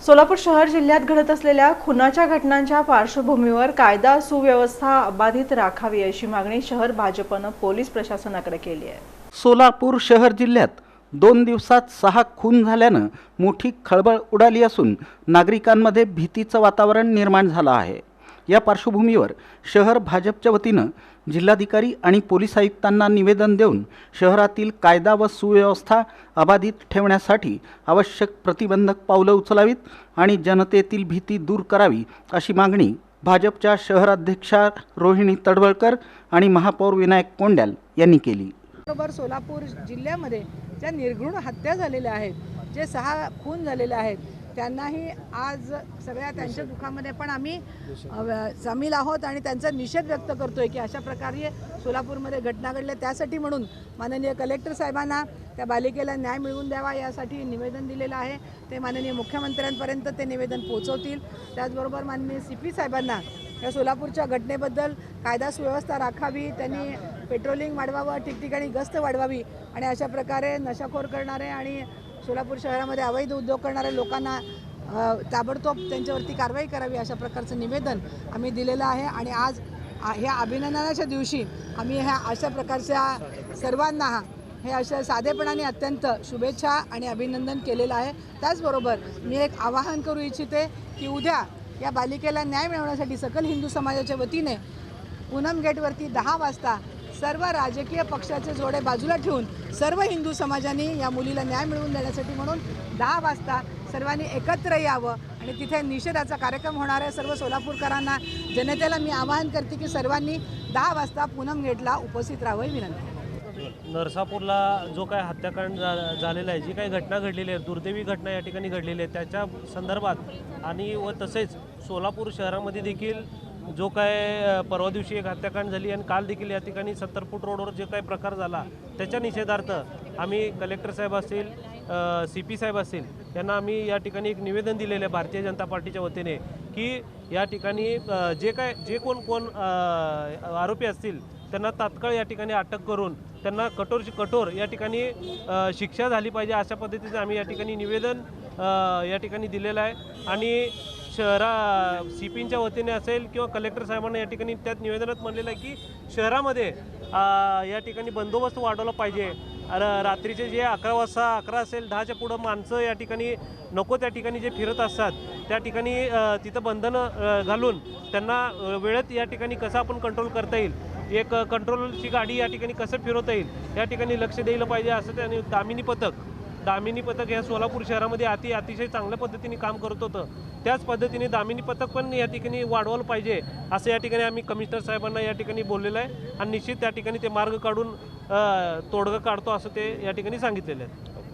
सोलापूर शहर जिल्ह्यात घडत असलेल्या खुनाच्या घटनांच्या पार्श्वभूमीवर कायदा सुव्यवस्था अबाधित राखावी अशी मागणी शहर भाजपने पोलीस प्रशासनाकडे केली आहे। सोलापूर शहर जिल्ह्यात 2 दिवसात 6 खून झाल्याने मोठी खळबळ उडाली असून नागरिकांमध्ये भीतीचे वातावरण निर्माण झाले आहे। या पार्श्वभूमीवर शहर भाजपच्या वतीने जिल्हाधिकारी आणि पोलीस आयुक्तांना निवेदन देऊन शहरातील कायदा व सुव्यवस्था अबाधित ठेवण्यासाठी आवश्यक प्रतिबंधक पावले उचलावीत आणि जनतेतील भीती दूर करावी अशी मागणी भाजपच्या शहराध्यक्षा रोहिणी तडवळकर आणि महापौर विनायक कोंड्याल यांनी केली। बरोबर सोलापूर जिल्ह्यामध्ये ज्या निर्घृण हत्या झालेल्या आहेत, जे 6 खून झालेले आहेत, त्यांनाही आज सगळ्या त्यांच्या दुःखामध्ये पण आम्ही सामील आहोत आणि त्यांचा निषेध व्यक्त करतोय की अशा प्रकारे सोलापूरमध्ये घटना घडल्या। त्यासाठी म्हणून माननीय कलेक्टर साहेबांना त्या बालिकेला न्याय मिळवून द्यावा यासाठी निवेदन दिलेलं आहे। ते माननीय मुख्यमंत्र्यांपर्यंत ते निवेदन पोहोचवतील। त्याचबरोबर माननीय CP साहेबांना या सोलापूरच्या घटनेबद्दल कायदा सुव्यवस्था राखावी, त्यांनी पेट्रोलिंग वाढवावं, ठिकठिकाणी गस्त वाढवावी आणि अशा प्रकारे नशाखोर करणारे आणि सोलापूर शहरामध्ये अवैध उद्योग करणाऱ्या लोकांना ताबडतोब त्यांच्यावरती कारवाई करावी अशा प्रकारचं निवेदन आम्ही दिलेलं आहे। आणि आज ह्या अभिनंदनाच्या दिवशी आम्ही ह्या अशा प्रकारच्या सर्वांना हे अशा साधेपणाने अत्यंत शुभेच्छा आणि अभिनंदन केलेलं आहे। त्याचबरोबर मी एक आवाहन करू इच्छिते की उद्या या बालिकेला न्याय मिळवण्यासाठी सकल हिंदू समाजाच्या वतीने पूनम गेटवरती 10 वाजता सर्व राजकीय पक्षाचे जोडे बाजूला ठेवून सर्व हिंदू समाजाने या मुलीला न्याय मिळवून देण्यासाठी म्हणून 10 वाजता सर्वांनी एकत्र यावं आणि तिथे निषेधाचा कार्यक्रम होणार आहे। सर्व सोलापूरकरांना, जनतेला मी आवाहन करते की सर्वांनी 10 वाजता पूनम गेटला उपस्थित राहावे विनंती। नरसापूरला जो काय हत्याकांड झालेला आहे, जी काही घटना घडलेली आहे, दुर्दैवी घटना या ठिकाणी घडलेली आहे, त्याच्या संदर्भात आणि व तसेच सोलापूर शहरामध्ये देखील जो काय परवा दिवशी एक हत्याकांड झाली आणि काल देखील या ठिकाणी 70 फूट रोडवर जे काही प्रकार झाला त्याच्या निषेधार्थ आम्ही कलेक्टर साहेब असतील, CP साहेब असतील यांना आम्ही या ठिकाणी एक निवेदन दिलेलं आहे भारतीय जनता पार्टीच्या वतीने की या ठिकाणी जे कोण आरोपी असतील त्यांना तात्काळ या ठिकाणी अटक करून त्यांना कठोर या ठिकाणी शिक्षा झाली पाहिजे अशा पद्धतीने आम्ही या ठिकाणी निवेदन या ठिकाणी दिलेलं आहे। आणि CPच्या वतीने असेल किंवा कलेक्टर साहेबांना या ठिकाणी त्यात निवेदनात म्हणलेलं आहे की शहरामध्ये या ठिकाणी बंदोबस्त वाढवला पाहिजे। रात्रीचे जे 11 असेल 10च्या पुढं माणसं या ठिकाणी नको त्या ठिकाणी जे फिरत असतात त्या ठिकाणी तिथं बंधनं घालून त्यांना वेळेत या ठिकाणी कसं आपण कंट्रोल करता येईल, एक कंट्रोलची गाडी या ठिकाणी कसं फिरवता येईल या ठिकाणी लक्ष द्यायला पाहिजे असं त्यांनी दामिनी पथक या सोलापूर शहरामध्ये अतिशय चांगल्या पद्धतीने काम करत होतं। त्याच पद्धतीने दामिनी पथक पण या ठिकाणी वाढवलं पाहिजे असं या ठिकाणी आम्ही कमिशनर साहेबांना या ठिकाणी बोललेलं आहे आणि निश्चित त्या ठिकाणी ते मार्ग काढून तोडगा काढतो असं ते या ठिकाणी सांगितलेलं आहे।